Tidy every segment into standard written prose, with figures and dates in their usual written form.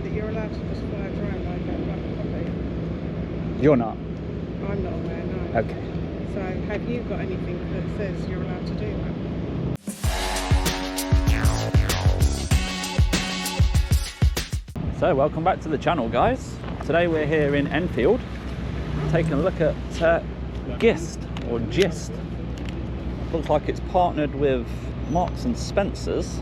know that you're allowed to just fly a drone like a copy? You're not? I'm not aware, no. Okay. So have you got anything that says you're allowed to do that? So welcome back to the channel, guys. Today we're here in Enfield taking a look at GIST or GIST. Looks like it's partnered with Marks and Spencer's,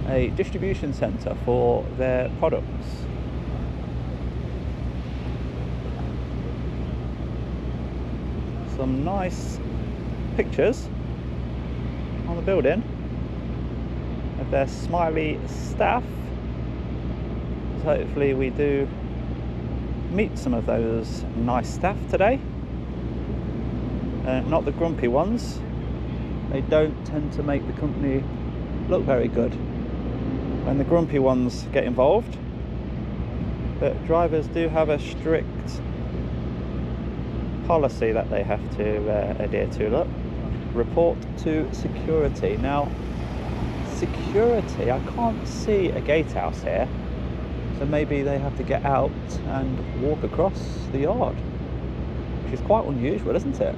a distribution centre for their products. Some nice pictures on the building of their smiley staff. So hopefully we do meet some of those nice staff today. Not the grumpy ones. They don't tend to make the company look very good when the grumpy ones get involved. But drivers do have a strict policy that they have to adhere to. Look, report to security. Now, security, I can't see a gatehouse here, so maybe they have to get out and walk across the yard, which is quite unusual, isn't it?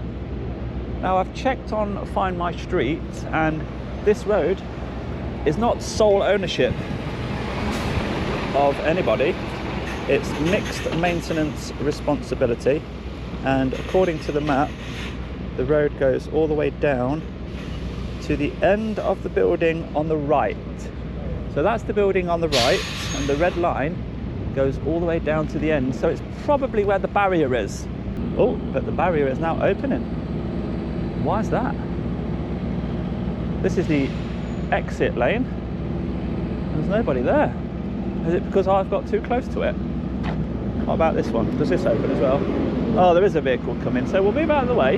Now, I've checked on Find My Street, and this road is not sole ownership of anybody. It's mixed maintenance responsibility, and according to the map, the road goes all the way down to the end of the building on the right. So that's the building on the right, and the red line goes all the way down to the end. So it's probably where the barrier is. Oh, but the barrier is now opening. Why is that? This is the exit lane. There's nobody there. Is it because I've got too close to it? What about this one? Does this open as well? Oh, there is a vehicle coming, so we'll move out of the way.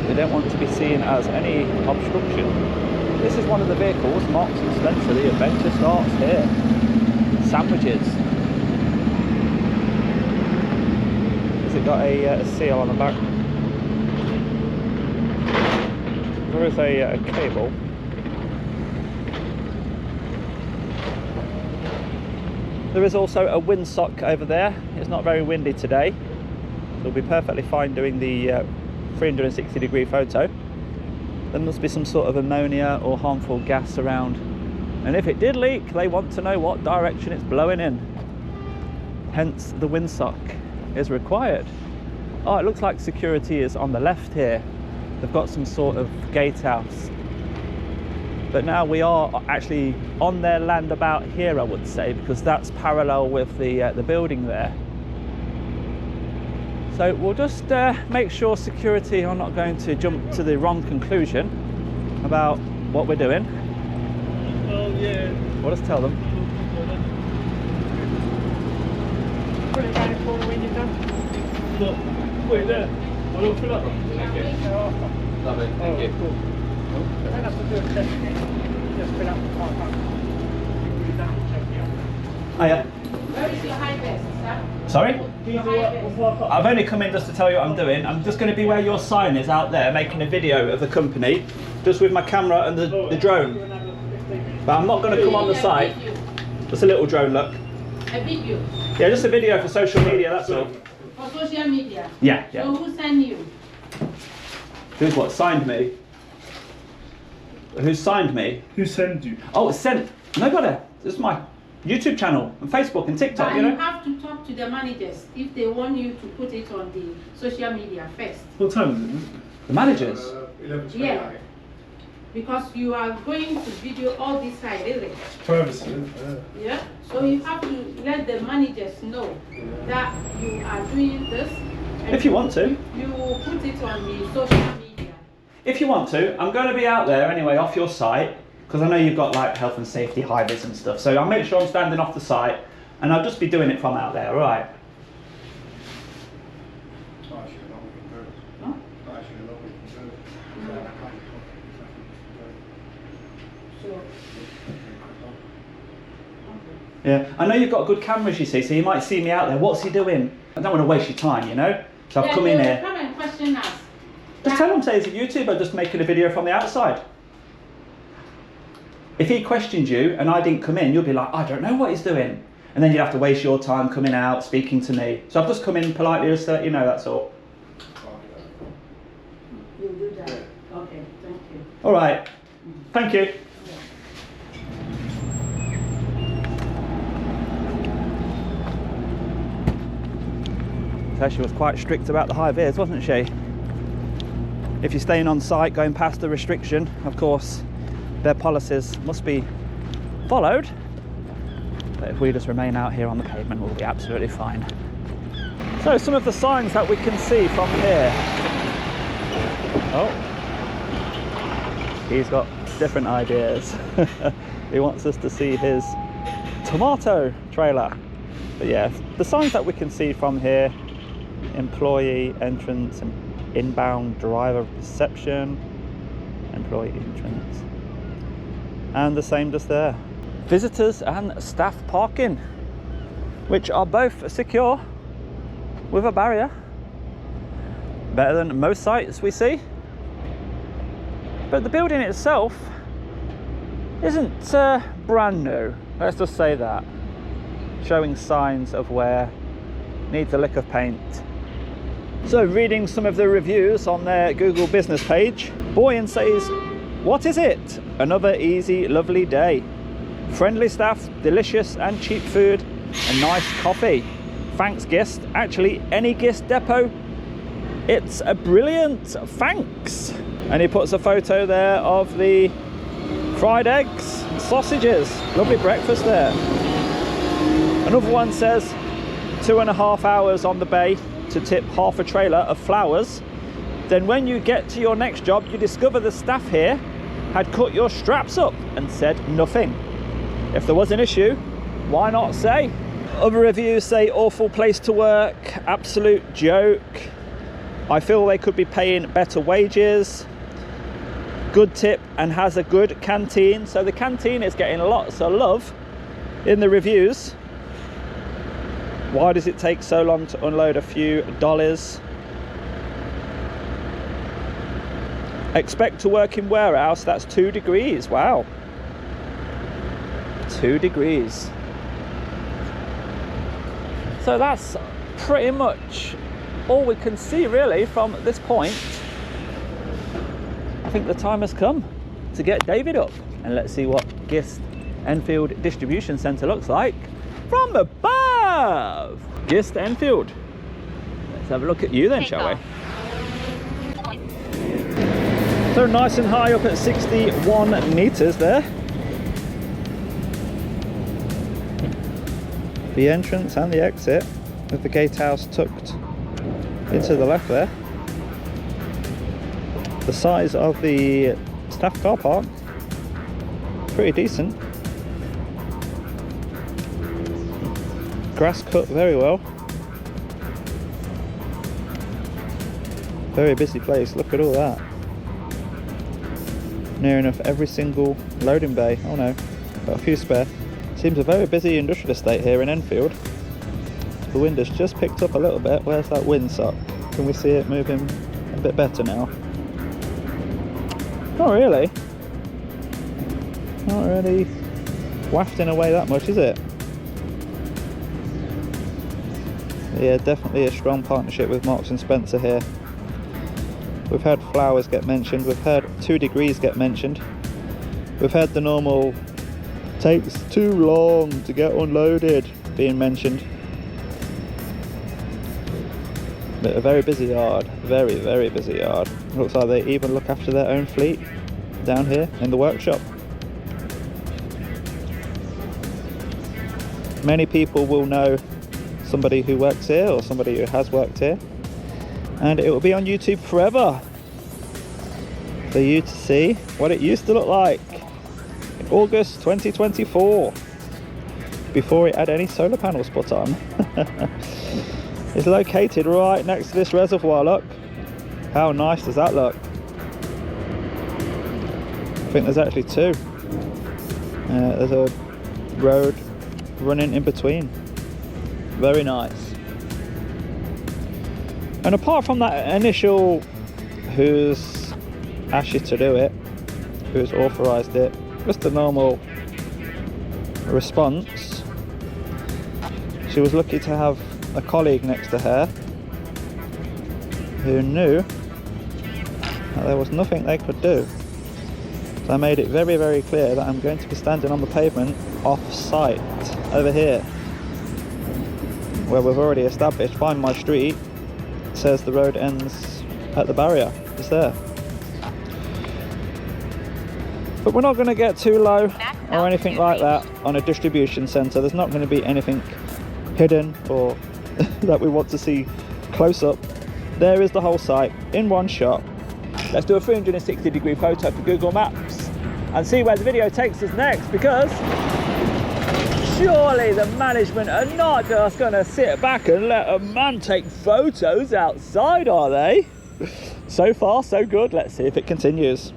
We don't want to be seen as any obstruction. This is one of the vehicles, Marks and Spencer. The adventure starts here. Sandwiches. Has it got a seal on the back? There is a cable. There is also a windsock over there. It's not very windy today. It'll be perfectly fine doing the 360-degree photo. There must be some sort of ammonia or harmful gas around. And if it did leak, they want to know what direction it's blowing in. Hence, the windsock is required. Oh, it looks like security is on the left here. They've got some sort of gatehouse. But now we are actually on their land about here, I would say, because that's parallel with the building there. So we'll just make sure security are not going to jump to the wrong conclusion about what we're doing. Oh yeah. We'll just tell them. Put it around the corner when you're done. Look, wait there. I'll look for that one. Thank you. Lovely, thank you. Cool. You don't have to do a check. Just fill up the car park. You've done the check, yeah. Hiya. Where is your high vest, sir? Sorry? Your high vest. I've only come in just to tell you what I'm doing. I'm just going to be where your sign is out there, making a video of the company, just with my camera and the drone. But I'm not going to come on the site. Just a little drone, look. A video? Yeah, just a video for social media, that's all. For social media? Yeah, So yeah. who sent you? Who's what? Signed me? Who signed me? Who sent you? Oh, it's sent. Nobody. This is my YouTube channel and Facebook and TikTok, But you you know? have to talk to the managers if they want you to put it on the social media first. What time is it? The managers. 11:29. Yeah. Because you are going to video all this side, isn't it? Privacy. Yeah. So you have to let the managers know that you are doing this. And If you want to. You will put it on the social media. If you want to, I'm going to be out there anyway off your site, because I know you've got like health and safety high vis and stuff, so I'll make sure I'm standing off the site and I'll just be doing it from out there, alright? Yeah, I know you've got good cameras, you see, so you might see me out there. What's he doing? I don't want to waste your time, you know? So I've come in here. Come and question us. Just tell them, say it's a YouTuber just making a video from the outside. If he questioned you and I didn't come in, you'll be like, I don't know what he's doing. And then you'd have to waste your time coming out, speaking to me. So I've just come in politely just to let you know, that's all. You'll do that. Okay, thank you. All right, thank you. So she was quite strict about the high vis, wasn't she? If you're staying on site, going past the restriction, of course, their policies must be followed. But if we just remain out here on the pavement, we'll be absolutely fine. So some of the signs that we can see from here. Oh, he's got different ideas. He wants us to see his tomato trailer. But yeah, the signs that we can see from here: employee entrance and inbound driver reception, employee entrance, and the same just there. Visitors and staff parking, which are both secure with a barrier. Better than most sites we see. But the building itself isn't brand new, let's just say that. Showing signs of wear, needs a lick of paint. So reading some of the reviews on their Google business page, Boyan says, "What is it? Another easy, lovely day. Friendly staff, delicious and cheap food, and nice coffee. Thanks, Gist. Actually, any Gist depot, it's a brilliant thanks." And he puts a photo there of the fried eggs, sausages. Lovely breakfast there. Another one says 2.5 hours on the bay to tip half a trailer of flowers. Then when you get to your next job, you discover the staff here had cut your straps up and said nothing. If there was an issue, why not say? Other reviews say awful place to work, absolute joke. I feel they could be paying better wages. Good tip and has a good canteen. So the canteen is getting lots of love in the reviews. Why does it take so long to unload a few dollars? Expect to work in warehouse, that's 2 degrees, wow. 2 degrees. So that's pretty much all we can see really from this point. I think the time has come to get David up and let's see what Gist Enfield Distribution Centre looks like from above. Gist Enfield. Let's have a look at you then, shall we? So nice and high up at 61 metres there. The entrance and the exit with the gatehouse tucked into the left there. The size of the staff car park, pretty decent. Grass cut very well. Very busy place, look at all that. Near enough every single loading bay. Oh no, got a few spare. Seems a very busy industrial estate here in Enfield. The wind has just picked up a little bit. Where's that windsock? Can we see it moving a bit better now? Not really. Not really wafting away that much, is it? Yeah, definitely a strong partnership with Marks and Spencer here. We've heard flowers get mentioned, we've heard 2 degrees get mentioned. We've heard the normal takes too long to get unloaded being mentioned. But a very busy yard, very, very busy yard. Looks like they even look after their own fleet down here in the workshop. Many people will know somebody who works here or somebody who has worked here, and it will be on YouTube forever for you to see what it used to look like in August 2024 before it had any solar panels put on. It's located right next to this reservoir, look. How nice does that look? I think there's actually 2. There's a road running in between. Very nice. And apart from that initial who's asked you to do it, who's authorised it, Just a normal response. She was lucky to have a colleague next to her who knew that there was nothing they could do. So I made it very, very clear that I'm going to be standing on the pavement off-site over here, where we've already established, find my street, it says the road ends at the barrier. It's there. But we're not going to get too low or anything like that on a distribution centre. There's not going to be anything hidden or that we want to see close up. There is the whole site in one shot. Let's do a 360-degree photo for Google Maps and see where the video takes us next, because surely the management are not just going to sit back and let a man take photos outside, are they? So far, so good. Let's see if it continues.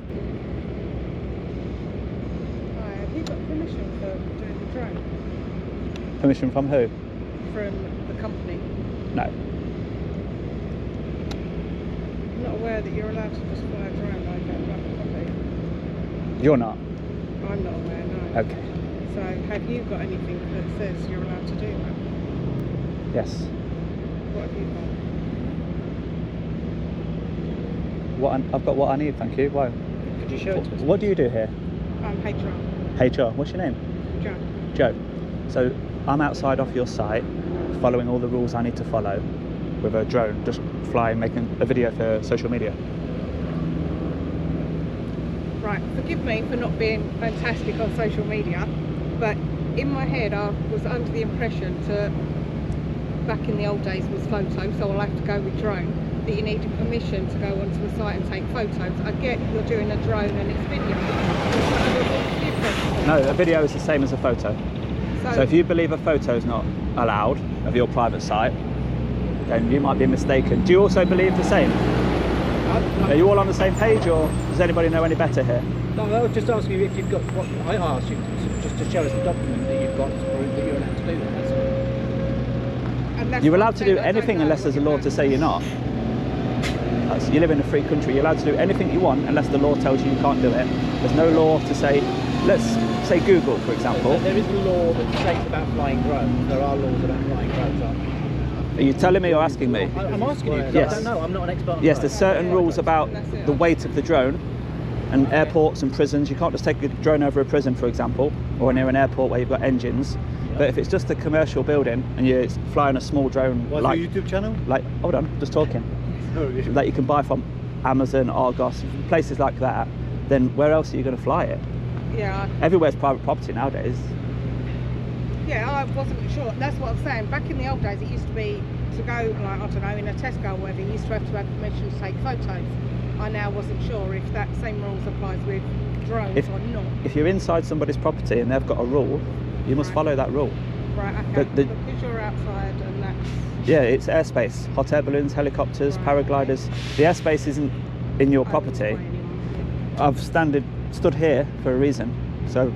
Have you got permission for doing the drone? Permission from who? From the company? No. I'm not aware that you're allowed to just fly a drone like that around the property. You're not? I'm not aware, no. Okay. So have you got anything that says you're allowed to do that? Yes. What have you got? I've got what I need, thank you. Why? Could you show it to us? What do you do here? HR. HR. What's your name? Joe. Joe. So I'm outside off your site, following all the rules I need to follow with a drone, just flying, making a video for social media. Right, forgive me for not being fantastic on social media, but in my head I was under the impression that back in the old days was photo, so I'll have to go with drone, that you needed permission to go onto the site and take photos. I get you're doing a drone and it's video. No, a video is the same as a photo. So if you believe a photo is not allowed of your private site, then you might be mistaken. Do you also believe the same? Are you all on the same page, or does anybody know any better here? No, I was just asking you if you've got what I asked you, just to show us the document that you've got to prove that you're allowed to do that. That's all. And that's You're what allowed I'm to saying, do I don't anything know unless what there's a you're law allowed to say you're not. You live in a free country. You're allowed to do anything you want unless the law tells you you can't do it. There's no law to say, let's say Google, for example. There is a law that states about flying drones. There are laws about flying drones, aren't there? Are you telling me or asking me? I'm asking you because Yes. I don't know. I'm not an expert on Yes, drones. there's certain rules about the weight of the drone, and airports and prisons. You can't just take a drone over a prison, for example, or near an airport where you've got engines. But if it's just a commercial building and you're flying a small drone, What's like your YouTube channel? hold on, just talking, Sorry. that you can buy from Amazon, Argos, places like that, then where else are you going to fly it? Yeah, Everywhere's private property nowadays. yeah, I wasn't sure. That's what I'm saying. Back in the old days, it used to be to go, like, I don't know, in a Tesco or whatever, you used to have permission to take photos. I now wasn't sure if that same rules applies with drones or not. If you're inside somebody's property and they've got a rule, you must follow that rule. Right, okay. The- Because you're outside and that's... Yeah, it's airspace. Hot air balloons, helicopters, Right. paragliders. The airspace isn't in your property. I've stood here for a reason, so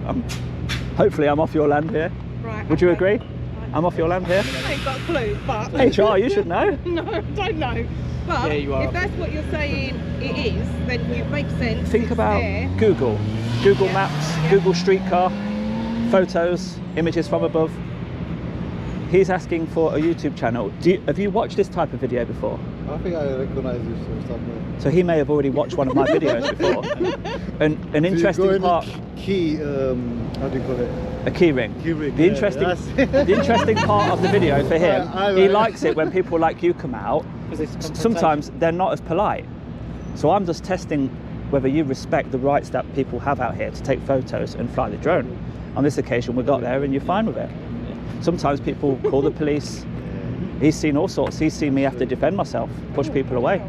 hopefully I'm off your land here. Right, Would you okay. agree? I'm off your land here. I ain't got a clue, but... HR, you should know. No, I don't know. But Yeah, you are. if that's what you're saying it is, then it makes sense. Think It's about there. Google Yeah, Maps, yeah. Google Streetcar, photos, images from above. He's asking for a YouTube channel. Have you watched this type of video before? I think I recognize you somewhere. So he may have already watched one of my videos before. An interesting part. Key, how do you call it? A key ring. Key ring, The yeah, interesting, that's- the interesting part of the video for him, I he like- likes it when people like you come out. Because it's confrontation. Sometimes they're not as polite. So I'm just testing whether you respect the rights that people have out here to take photos and fly the drone. On this occasion, we got there and you're fine with it. Sometimes people call the police. He's seen all sorts. He's seen me have to defend myself, push people away.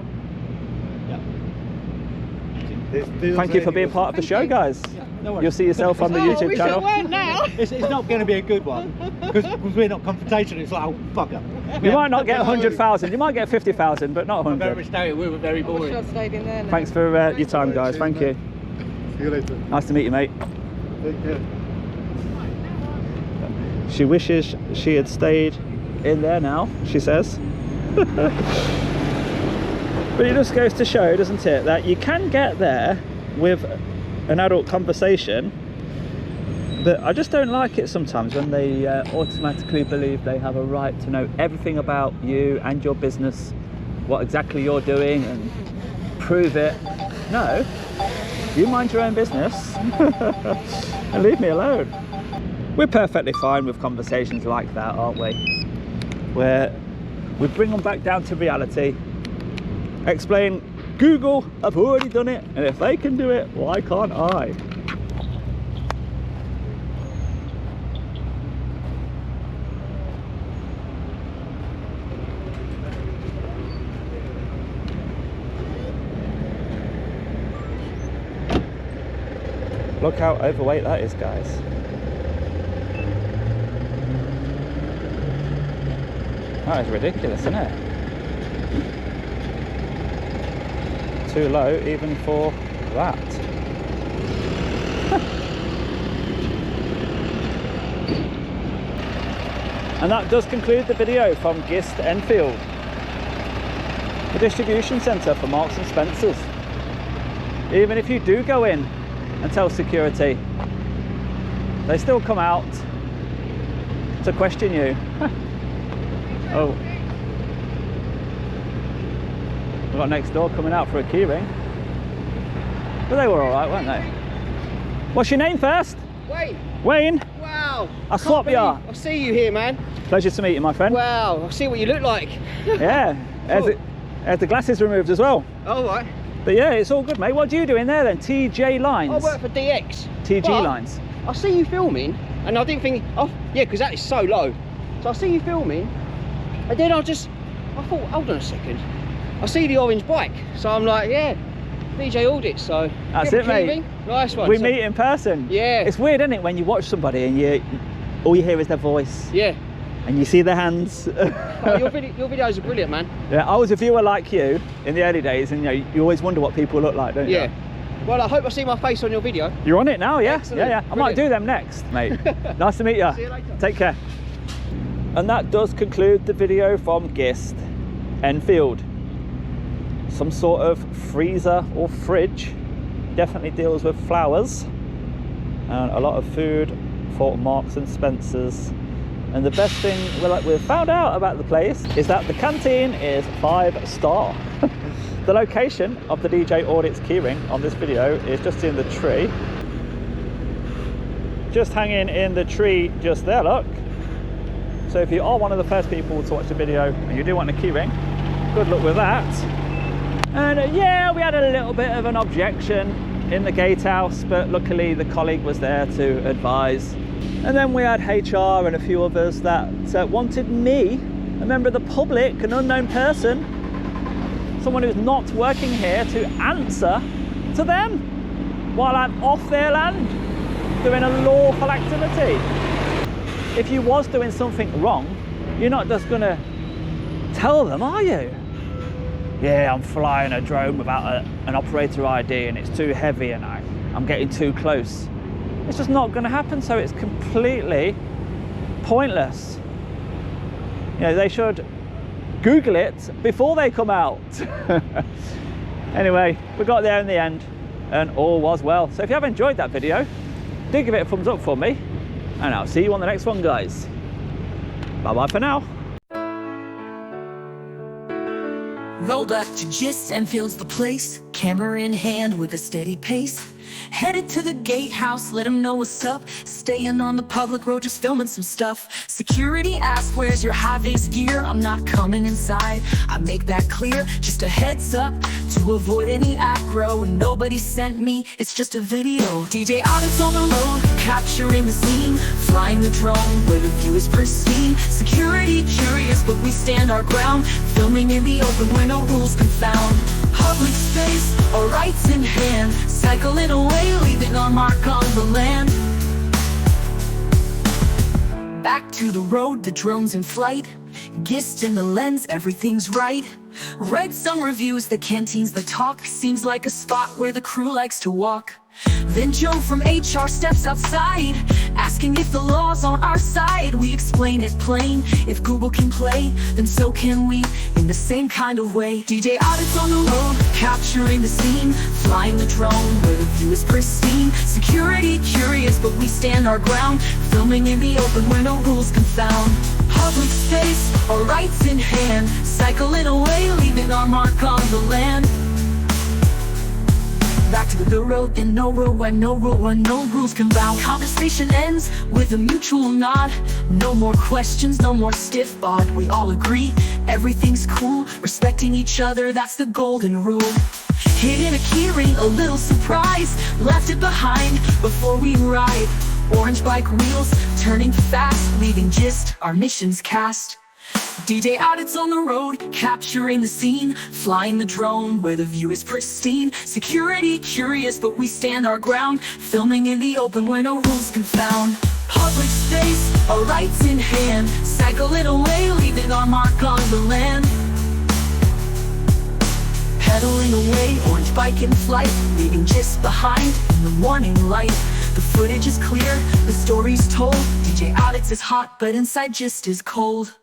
Thank you for being part of the show, guys. No worries. You'll see yourself on the YouTube we channel. weren't now. It's not going to be a good one because we're not confrontational. It's like, oh, bugger. You might not get 100,000. You might get 50,000, but not Very 100. vegetarian. We were very I wish boring. I'd stayed in there now. Thanks for your time, guys. Thank you. See you later. Nice to meet you, mate. Take care. She wishes she had stayed in there now, she says. But it just goes to show, doesn't it, that you can get there with an adult conversation But I just don't like it sometimes when they automatically believe they have a right to know everything about you and your business, what exactly you're doing, and prove it. No, you mind your own business and leave me alone. We're perfectly fine with conversations like that, aren't we? Where we bring them back down to reality, explain, Google, I've already done it, and if they can do it, why can't I? Look how overweight that is, guys. That is ridiculous, isn't it? Too low even for that. And that does conclude the video from GIST Enfield, the distribution centre for Marks and Spencer's. Even if you do go in and tell security, they still come out to question you. Oh, we've got next door coming out for a key ring, but they were all right, weren't they? What's your name first? Wayne. Wayne. Wow. I'll swap you. I see you here, man. Pleasure to meet you, my friend. Wow. I see what you look like. Yeah. Cool. There's the glasses removed as well. All right. But yeah, it's all good, mate. What do you do in there then? TJ Lines? I work for DX. TG But Lines. I see you filming, and I didn't think, oh, yeah, because that is so low. So I see you filming, and then I thought, hold on a second. I see the orange bike, so I'm like, yeah, DJ Audits. So that's it, mate. Ring. Nice one. We So, meet in person. Yeah. It's weird, isn't it, when you watch somebody and all you hear is their voice. Yeah. And you see their hands. Oh, your videos are brilliant, man. Yeah, I was a viewer like you in the early days, and you always wonder what people look like, don't you? Yeah. Well, I hope I see my face on your video. You're on it now, yeah? Excellent. Yeah. I might do them next, mate. Nice to meet you. See you later. Take care. And that does conclude the video from GIST Enfield. Some sort of freezer or fridge. Definitely deals with flowers. And a lot of food for Marks and Spencer's. And the best thing we've found out about the place is that the canteen is 5-star. The location of the DJ Audits keyring on this video is just in the tree. Just hanging in the tree just there, look. So if you are one of the first people to watch the video and you do want a keyring, good luck with that. And yeah, we had a little bit of an objection in the gatehouse, but luckily the colleague was there to advise. And then we had HR and a few others that wanted me, a member of the public, an unknown person, someone who's not working here, to answer to them while I'm off their land doing a lawful activity. If you was doing something wrong, you're not just gonna tell them, are you? Yeah, I'm flying a drone without an operator ID and it's too heavy and I'm getting too close. It's just not going to happen, so it's completely pointless. You know, they should Google it before they come out. Anyway, we got there in the end and all was well. So if you have enjoyed that video, do give it a thumbs up for me, and I'll see you on the next one, guys. Bye bye for now. Rolled up to GIST Enfield's the place, camera in hand with a steady pace. Headed to the gatehouse, let them know what's up. Staying on the public road, just filming some stuff. Security asked, where's your high-vis gear? I'm not coming inside, I make that clear. Just a heads up, to avoid any aggro. Nobody sent me, it's just a video. DJ Audits on the road, capturing the scene. Flying the drone, where the view is pristine. Security curious, but we stand our ground. Filming in the open where no rules can found. Public space, our rights in hand. Cycling away, leaving our mark on the land. Back to the road, the drone's in flight. GIST in the lens, everything's right. Read some reviews, the canteen's the talk. Seems like a spot where the crew likes to walk. Then Joe from HR steps outside, Asking if the law's on our side, we explain it plain. If Google can play, then so can we, in the same kind of way. DJ audits on the road, capturing the scene, flying the drone where the view is pristine. Security curious, but we stand our ground, filming in the open where no rules confound. Public space, our rights in hand, cycling away, leaving our mark on the land. Back to the road, and no rule where no rules can bound. Conversation ends with a mutual nod. No more questions, no more stiff bod. We all agree, everything's cool. Respecting each other, that's the golden rule. Hidden a keyring, a little surprise. Left it behind before we ride. Orange bike wheels, turning fast, leaving gist, our mission's cast. DJ audits on the road, capturing the scene, flying the drone where the view is pristine. Security curious, but we stand our ground, filming in the open where no rules confound. Public space, our rights in hand, cycle it away, leaving our mark on the land. Pedaling away, orange bike in flight, leaving gist behind in the morning light. The footage is clear, the story's told. DJ audits is hot, but inside gist is cold.